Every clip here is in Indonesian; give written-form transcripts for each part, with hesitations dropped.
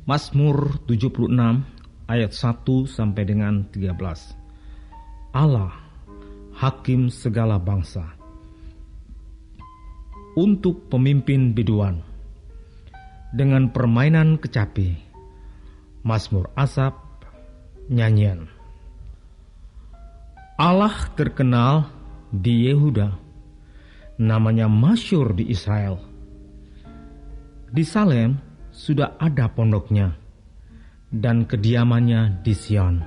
Mazmur 76 ayat 1 sampai dengan 13. Allah, hakim segala bangsa. Untuk pemimpin biduan, dengan permainan kecapi, Mazmur Asaf, nyanyian. Allah terkenal di Yehuda, namanya masyhur di Israel. Di Salem sudah ada pondoknya, dan kediamannya di Sion.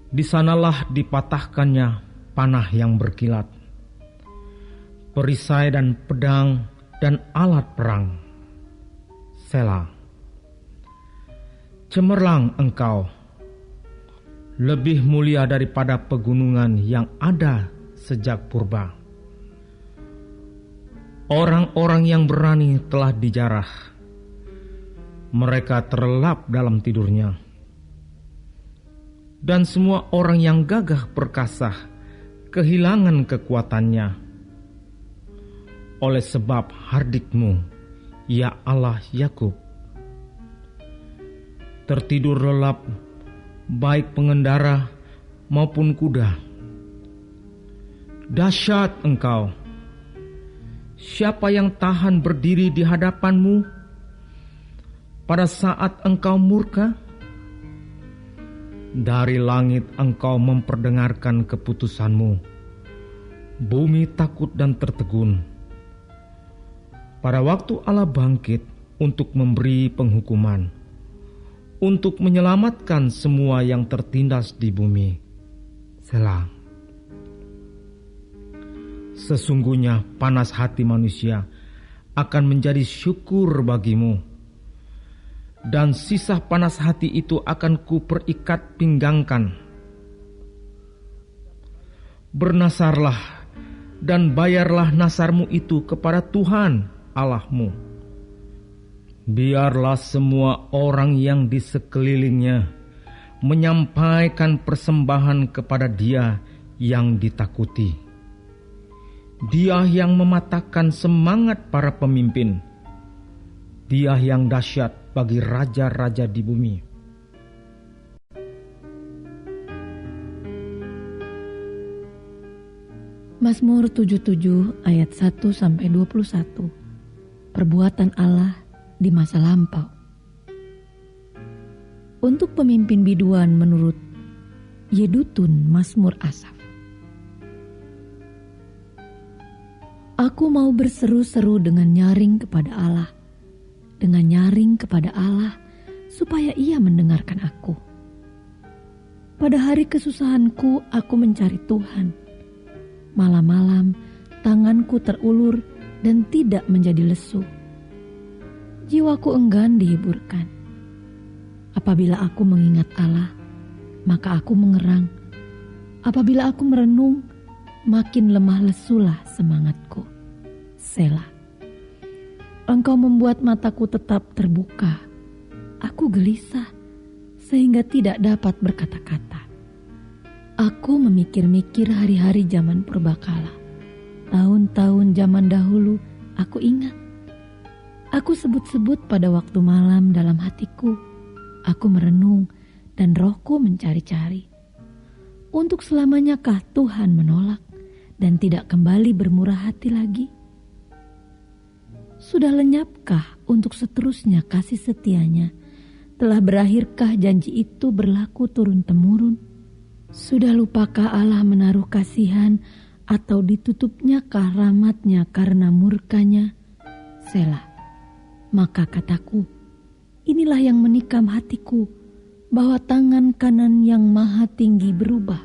Di sanalah dipatahkannya panah yang berkilat, perisai dan pedang dan alat perang. Selah. Cemerlang engkau, lebih mulia daripada pegunungan yang ada sejak purba. Orang-orang yang berani telah dijarah, mereka terlelap dalam tidurnya. Dan semua orang yang gagah perkasa kehilangan kekuatannya. Oleh sebab hardikmu, ya Allah Yakub. Tertidur lelap baik pengendara maupun kuda. Dahsyat engkau. Siapa yang tahan berdiri di hadapanmu pada saat engkau murka? Dari langit engkau memperdengarkan keputusanmu. Bumi takut dan tertegun. Pada waktu Allah bangkit untuk memberi penghukuman, untuk menyelamatkan semua yang tertindas di bumi. Selah. Sesungguhnya panas hati manusia akan menjadi syukur bagimu, dan sisa panas hati itu akan kuperikat pinggangkan. Bernasarlah dan bayarlah nasarmu itu kepada Tuhan Allahmu. Biarlah semua orang yang di sekelilingnya menyampaikan persembahan kepada Dia yang ditakuti. Dia yang mematahkan semangat para pemimpin. Dia yang dahsyat bagi raja-raja di bumi. Mazmur 77 ayat 1 sampai 21. Perbuatan Allah di masa lampau. Untuk pemimpin biduan menurut Yedutun Mazmur Asaf. Aku mau berseru-seru dengan nyaring kepada Allah, dengan nyaring kepada Allah, supaya Ia mendengarkan aku. Pada hari kesusahanku, aku mencari Tuhan. Malam-malam, tanganku terulur dan tidak menjadi lesu. Jiwaku enggan dihiburkan. Apabila aku mengingat Allah, maka aku mengerang. Apabila aku merenung, makin lemah lesulah semangatku. Selah. Engkau membuat mataku tetap terbuka. Aku gelisah sehingga tidak dapat berkata-kata. Aku memikir-mikir hari-hari zaman purbakala. Tahun-tahun zaman dahulu aku ingat. Aku sebut-sebut pada waktu malam dalam hatiku. Aku merenung dan rohku mencari-cari. Untuk selamanyakah Tuhan menolak dan tidak kembali bermurah hati lagi? Sudah lenyapkah untuk seterusnya kasih setianya? Telah berakhirkah janji itu berlaku turun-temurun? Sudah lupakah Allah menaruh kasihan atau ditutupnyakah rahmatnya karena murkanya? Selah. Maka kataku, inilah yang menikam hatiku, bahwa tangan kanan yang maha tinggi berubah.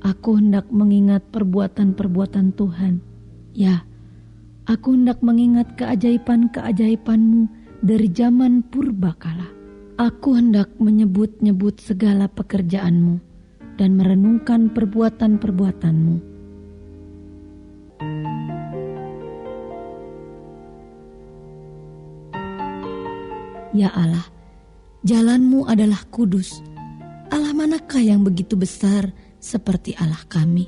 Aku hendak mengingat perbuatan-perbuatan Tuhan. Ya, aku hendak mengingat keajaiban-keajaiban-Mu dari zaman purbakala. Aku hendak menyebut-nyebut segala pekerjaan-Mu dan merenungkan perbuatan-perbuatan-Mu. Ya Allah, jalan-Mu adalah kudus. Allah manakah yang begitu besar seperti Allah kami?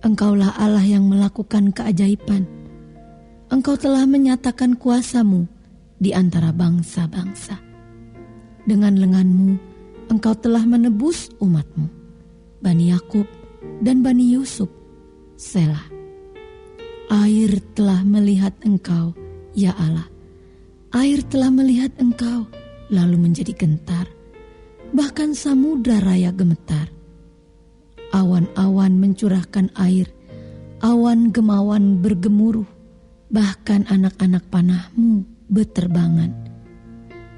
Engkaulah Allah yang melakukan keajaiban. Engkau telah menyatakan kuasa-Mu di antara bangsa-bangsa. Dengan lenganmu, engkau telah menebus umatmu, Bani Yakub dan Bani Yusuf. Selah. Air telah melihat engkau, ya Allah. Air telah melihat engkau, lalu menjadi gentar. Bahkan samudra raya gemetar. Awan-awan mencurahkan air, awan gemawan bergemuruh. Bahkan anak-anak panahmu beterbangan.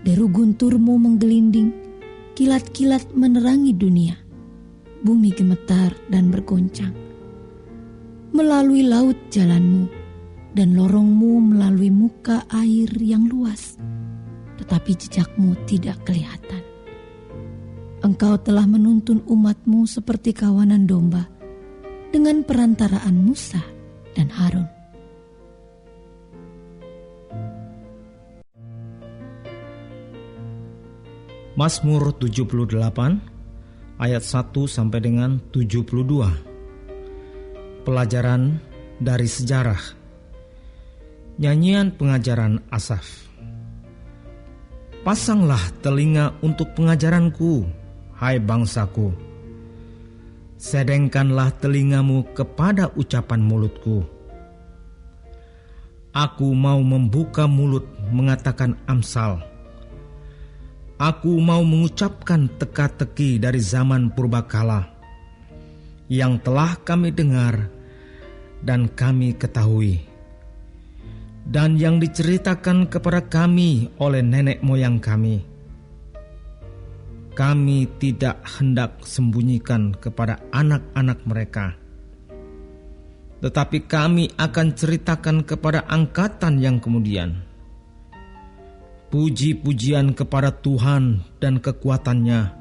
Deru gunturmu menggelinding, kilat-kilat menerangi dunia. Bumi gemetar dan bergoncang. Melalui laut jalanmu, dan lorongmu melalui muka air yang luas, tetapi jejakmu tidak kelihatan. Engkau telah menuntun umatmu seperti kawanan domba, dengan perantaraan Musa dan Harun. Mazmur 78 ayat 1 sampai dengan 72. Pelajaran dari sejarah. Nyanyian pengajaran Asaf. Pasanglah telinga untuk pengajaranku, hai bangsaku. Sedengkanlah telingamu kepada ucapan mulutku. Aku mau membuka mulut mengatakan amsal. Aku mau mengucapkan teka-teki dari zaman purbakala yang telah kami dengar dan kami ketahui, dan yang diceritakan kepada kami oleh nenek moyang kami. Kami tidak hendak sembunyikan kepada anak-anak mereka, tetapi kami akan ceritakan kepada angkatan yang kemudian. Puji-pujian kepada Tuhan dan kekuatannya,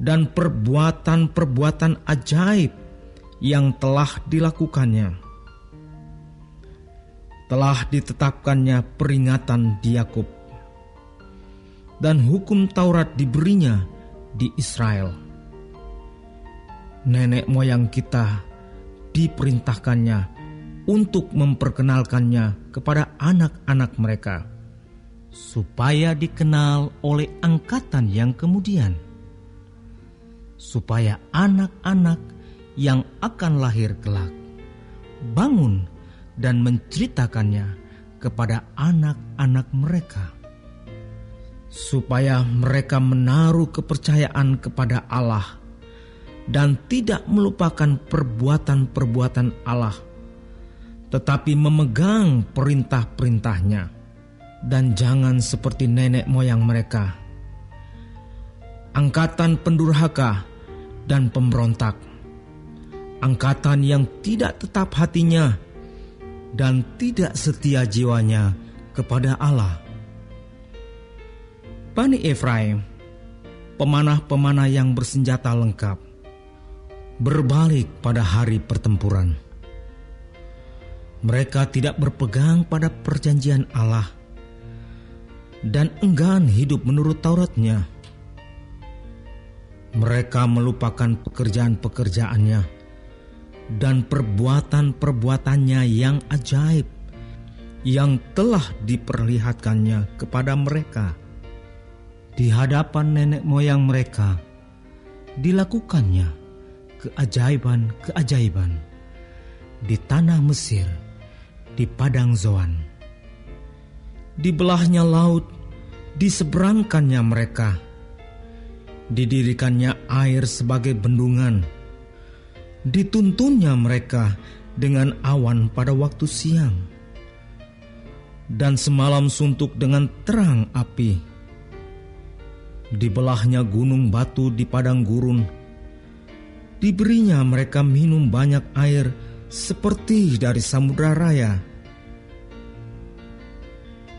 dan perbuatan-perbuatan ajaib yang telah dilakukannya. Telah ditetapkannya peringatan di Yakub, dan hukum Taurat diberinya di Israel. Nenek moyang kita diperintahkannya untuk memperkenalkannya kepada anak-anak mereka, supaya dikenal oleh angkatan yang kemudian, supaya anak-anak yang akan lahir kelak bangun dan menceritakannya kepada anak-anak mereka, supaya mereka menaruh kepercayaan kepada Allah dan tidak melupakan perbuatan-perbuatan Allah, tetapi memegang perintah-perintahnya. Dan jangan seperti nenek moyang mereka, angkatan pendurhaka dan pemberontak, angkatan yang tidak tetap hatinya dan tidak setia jiwanya kepada Allah. Bani Efraim, pemanah-pemanah yang bersenjata lengkap, berbalik pada hari pertempuran. Mereka tidak berpegang pada perjanjian Allah dan enggan hidup menurut Tauratnya. Mereka melupakan pekerjaan-pekerjaannya dan perbuatan-perbuatannya yang ajaib yang telah diperlihatkannya kepada mereka. Di hadapan nenek moyang mereka dilakukannya keajaiban-keajaiban di tanah Mesir, di padang Zoan. Dibelahnya laut, diseberangkannya mereka. Didirikannya air sebagai bendungan. Dituntunnya mereka dengan awan pada waktu siang, dan semalam suntuk dengan terang api. Dibelahnya gunung batu di padang gurun. Diberinya mereka minum banyak air seperti dari samudra raya.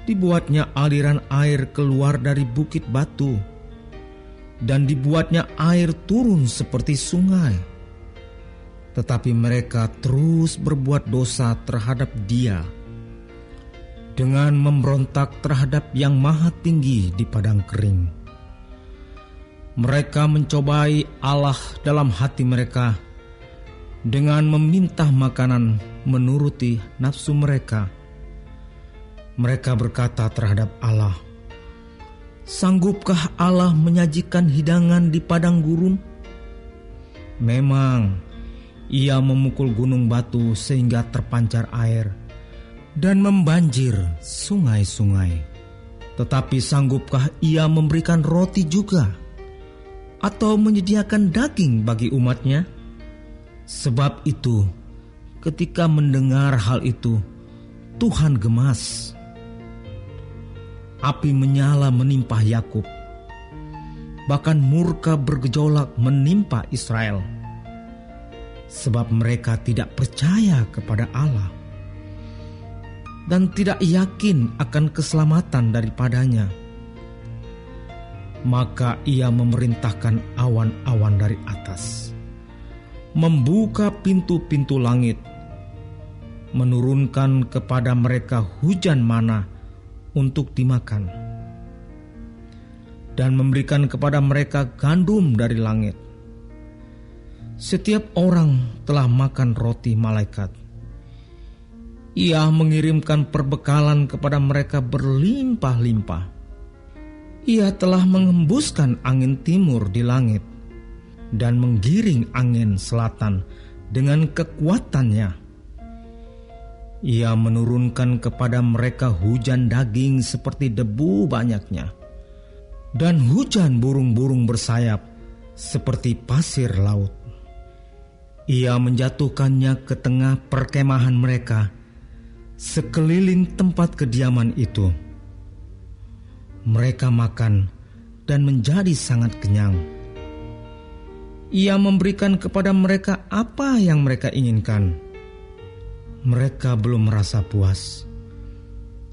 Dibuatnya aliran air keluar dari bukit batu, dan dibuatnya air turun seperti sungai. Tetapi mereka terus berbuat dosa terhadap Dia, dengan memberontak terhadap Yang Maha Tinggi di padang kering. Mereka mencobai Allah dalam hati mereka, dengan meminta makanan menuruti nafsu mereka. Mereka berkata terhadap Allah, "Sanggupkah Allah menyajikan hidangan di padang gurun?" Memang Ia memukul gunung batu sehingga terpancar air dan membanjir sungai-sungai. Tetapi sanggupkah Ia memberikan roti juga, atau menyediakan daging bagi umatnya? Sebab itu, ketika mendengar hal itu, Tuhan gemas. Api menyala menimpa Yakub, bahkan murka bergejolak menimpa Israel, sebab mereka tidak percaya kepada Allah dan tidak yakin akan keselamatan daripadanya. Maka Ia memerintahkan awan-awan dari atas, membuka pintu-pintu langit, menurunkan kepada mereka hujan mana untuk dimakan, dan memberikan kepada mereka gandum dari langit. Setiap orang telah makan roti malaikat. Ia mengirimkan perbekalan kepada mereka berlimpah-limpah. Ia telah mengembuskan angin timur di langit dan menggiring angin selatan dengan kekuatannya. Ia menurunkan kepada mereka hujan daging seperti debu banyaknya, dan hujan burung-burung bersayap seperti pasir laut. Ia menjatuhkannya ke tengah perkemahan mereka, sekeliling tempat kediaman itu. Mereka makan dan menjadi sangat kenyang. Ia memberikan kepada mereka apa yang mereka inginkan. Mereka belum merasa puas,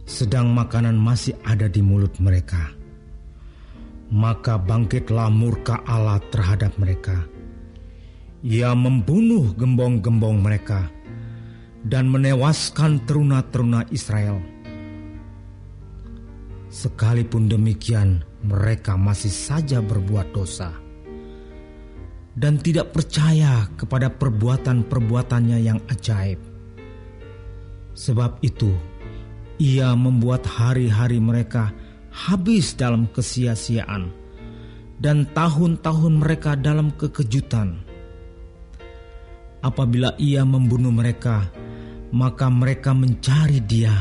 sedang makanan masih ada di mulut mereka. Maka bangkitlah murka Allah terhadap mereka. Ia membunuh gembong-gembong mereka dan menewaskan teruna-teruna Israel. Sekalipun demikian, mereka masih saja berbuat dosa dan tidak percaya kepada perbuatan-perbuatannya yang ajaib. Sebab itu, Ia membuat hari-hari mereka habis dalam kesia-siaan dan tahun-tahun mereka dalam kekejutan. Apabila Ia membunuh mereka, maka mereka mencari Dia.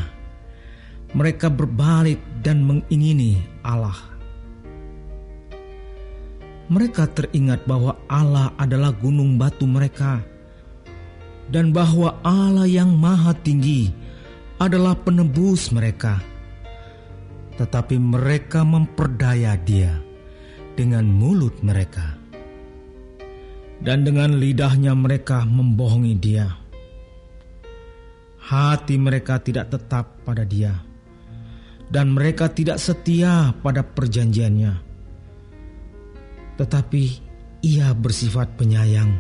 Mereka berbalik dan mengingini Allah. Mereka teringat bahwa Allah adalah gunung batu mereka, dan bahwa Allah yang Maha Tinggi adalah penebus mereka. Tetapi mereka memperdaya Dia dengan mulut mereka, dan dengan lidahnya mereka membohongi Dia. Hati mereka tidak tetap pada Dia, dan mereka tidak setia pada perjanjiannya. Tetapi Ia bersifat penyayang.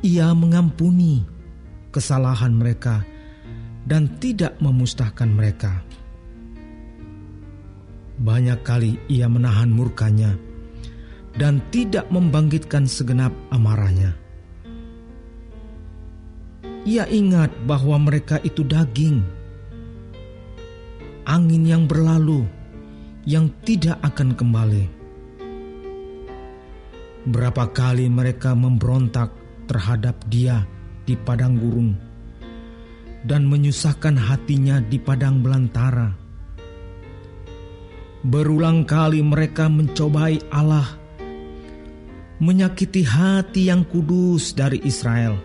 Ia mengampuni kesalahan mereka dan tidak memusnahkan mereka. Banyak kali Ia menahan murkanya dan tidak membangkitkan segenap amarahnya. Ia ingat bahwa mereka itu daging, angin yang berlalu, yang tidak akan kembali. Berapa kali mereka memberontak terhadap Dia di padang gurun dan menyusahkan hatinya di padang belantara. Berulang kali mereka mencobai Allah, menyakiti hati yang kudus dari Israel.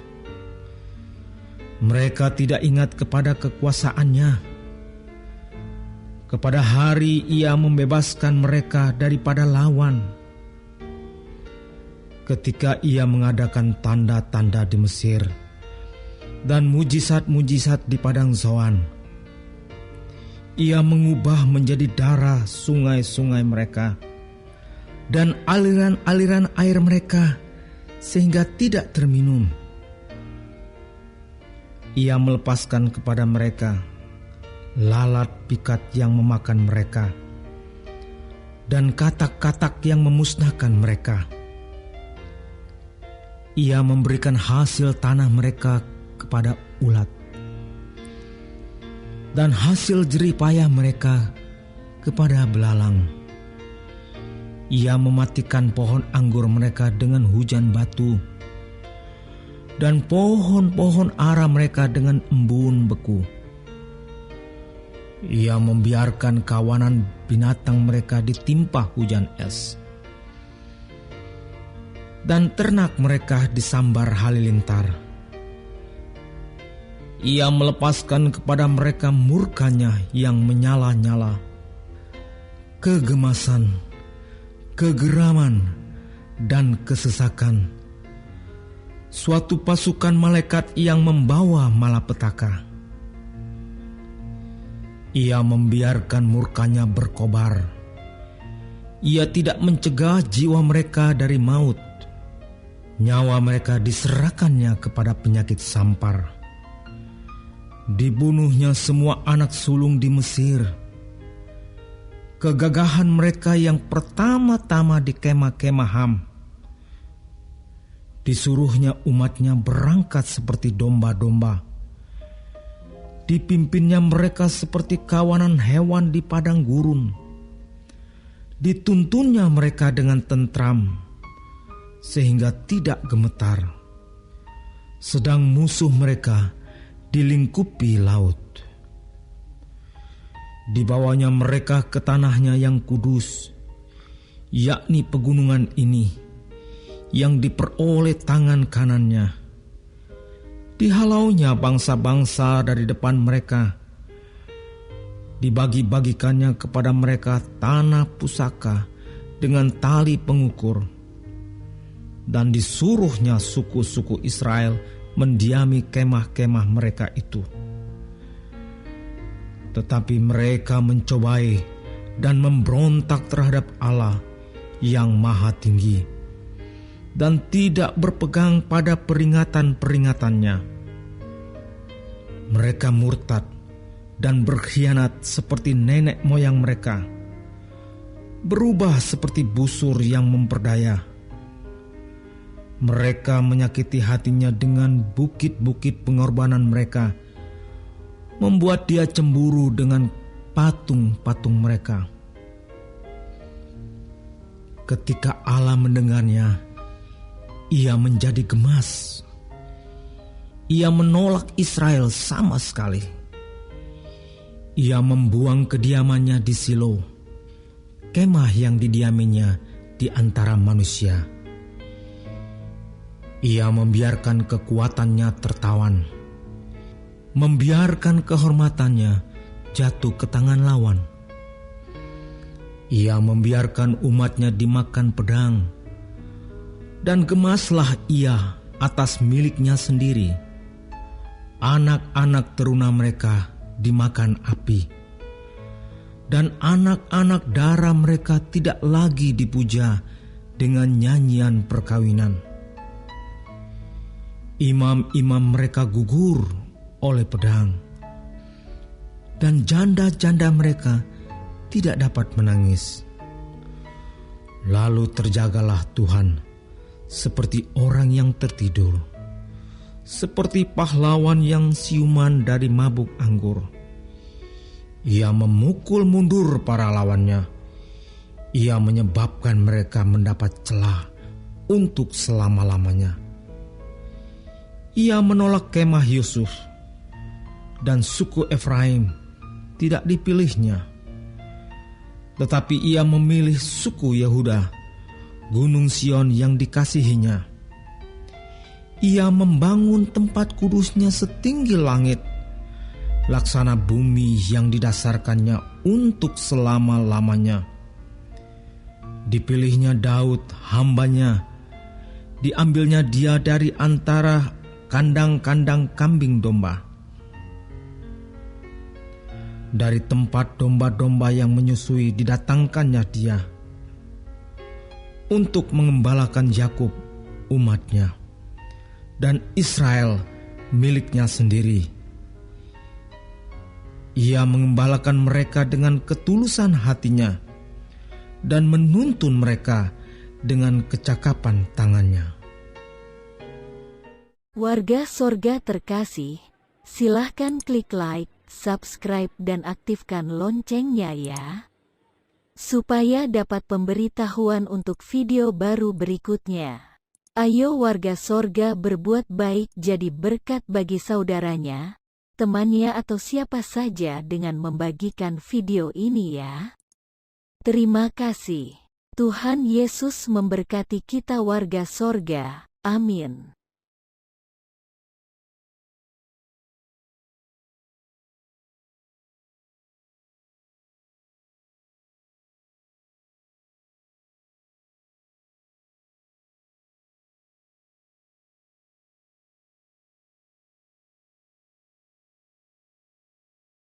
Mereka tidak ingat kepada kekuasaannya, kepada hari Ia membebaskan mereka daripada lawan. Ketika Ia mengadakan tanda-tanda di Mesir dan mujizat-mujizat di padang Zoan, Ia mengubah menjadi darah sungai-sungai mereka dan aliran-aliran air mereka sehingga tidak terminum. Ia melepaskan kepada mereka lalat pikat yang memakan mereka dan katak-katak yang memusnahkan mereka. Ia memberikan hasil tanah mereka kepada ulat dan hasil jerih payah mereka kepada belalang. Ia mematikan pohon anggur mereka dengan hujan batu, dan pohon-pohon ara mereka dengan embun beku. Ia membiarkan kawanan binatang mereka ditimpa hujan es, dan ternak mereka disambar halilintar. Ia melepaskan kepada mereka murkanya yang menyala-nyala, kegemasan, kegeraman, dan kesesakan, suatu pasukan malaikat yang membawa malapetaka. Ia membiarkan murkanya berkobar. Ia tidak mencegah jiwa mereka dari maut. Nyawa mereka diserahkannya kepada penyakit sampar. Dibunuhnya semua anak sulung di Mesir. Kegagahan mereka yang pertama-tama di kemah-kemah Ham. Disuruhnya umatnya berangkat seperti domba-domba. Dipimpinnya mereka seperti kawanan hewan di padang gurun. Dituntunnya mereka dengan tentram, sehingga tidak gemetar. Sedang musuh mereka dilingkupi laut. Dibawanya mereka ke tanahnya yang kudus, yakni pegunungan ini, yang diperoleh tangan kanannya. Dihalaunya bangsa-bangsa dari depan mereka. Dibagi-bagikannya kepada mereka tanah pusaka dengan tali pengukur. Dan disuruhnya suku-suku Israel mendiami kemah-kemah mereka itu. Tetapi mereka mencobai dan memberontak terhadap Allah yang Maha Tinggi, dan tidak berpegang pada peringatan-peringatannya. Mereka murtad dan berkhianat seperti nenek moyang mereka, berubah seperti busur yang memperdaya. Mereka menyakiti hatinya dengan bukit-bukit pengorbanan mereka, membuat dia cemburu dengan patung-patung mereka. Ketika Allah mendengarnya, ia menjadi gemas. Ia menolak Israel sama sekali. Ia membuang kediamannya di Silo, kemah yang didiaminya di antara manusia. Ia membiarkan kekuatannya tertawan, membiarkan kehormatannya jatuh ke tangan lawan. Ia membiarkan umatnya dimakan pedang, dan gemaslah ia atas miliknya sendiri. Anak-anak teruna mereka dimakan api, dan anak-anak dara mereka tidak lagi dipuja dengan nyanyian perkawinan. Imam-imam mereka gugur oleh pedang, dan janda-janda mereka tidak dapat menangis. Lalu terjagalah Tuhan seperti orang yang tertidur, seperti pahlawan yang siuman dari mabuk anggur. Ia memukul mundur para lawannya. Ia menyebabkan mereka mendapat celah untuk selama-lamanya. Ia menolak kemah Yusuf, dan suku Efraim tidak dipilihnya. Tetapi ia memilih suku Yehuda, Gunung Sion yang dikasihinya. Ia membangun tempat kudusnya setinggi langit, laksana bumi yang didasarkannya untuk selama-lamanya. Dipilihnya Daud hambanya, diambilnya dia dari antara kandang-kandang kambing domba. Dari tempat domba-domba yang menyusui didatangkannya dia, untuk mengembalakan Yakub umatnya, dan Israel miliknya sendiri. Ia mengembalakan mereka dengan ketulusan hatinya, dan menuntun mereka dengan kecakapan tangannya. Warga Sorga terkasih, silahkan klik like, subscribe dan aktifkan loncengnya ya. Supaya dapat pemberitahuan untuk video baru berikutnya. Ayo warga sorga berbuat baik jadi berkat bagi saudaranya, temannya atau siapa saja dengan membagikan video ini ya. Terima kasih. Tuhan Yesus memberkati kita warga sorga. Amin.